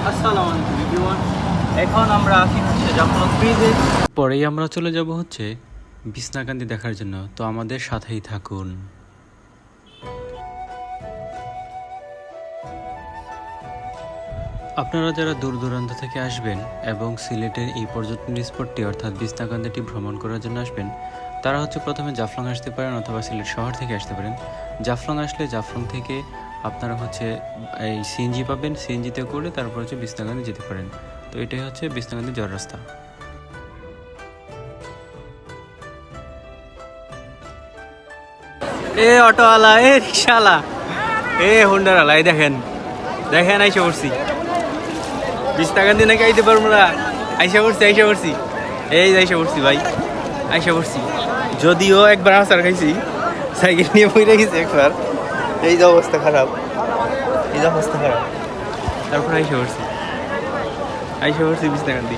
আসসালামু আলাইকুম এভরিওয়ান। এখন আমরা আছি হচ্ছে জাফলং ব্রিজে। পরেই আমরা চলে যাব হচ্ছে বিছনাকান্দি দেখার জন্য, তো আমাদের সাথেই থাকুন। আপনারা যারা দূর দূরান্ত থেকে আসবেন এবং সিলেটের এই পর্যটন স্পটটি অর্থাৎ বিছনাকান্দিটি ভ্রমণ করার জন্য আসবেন, তারা হচ্ছে প্রথমে জাফলং আসতে পারেন অথবা সিলেট শহর থেকে আসতে পারেন। জাফলং আসলে জাফলং থেকে আপনারা হচ্ছে এই সিএনজি পাবেন, সিএনজিতে করে তারপর হচ্ছে বিছনাকান্দি যেতে পারেন। তো এটাই হচ্ছে বিছনাকান্দি যাওয়ার রাস্তা। এ অটোওয়ালা, এ রিক্সাওয়ালা, এ হোন্ডাওয়ালা, এই দেখেন দেখেন আইসা পড়ছি বিছনাকান্দি নাকি আইতে পারবো না। আইসা পড়ছি এই আইসা পড়ছি ভাই, আইসা পড়ছি। যদিও একবার আসার খাইছি, সাইকেল নিয়ে পড়ে গেছি একবার, এই যে অবস্থা খারাপ, তারপর আইসা পড়ছি বিছনাকান্দি।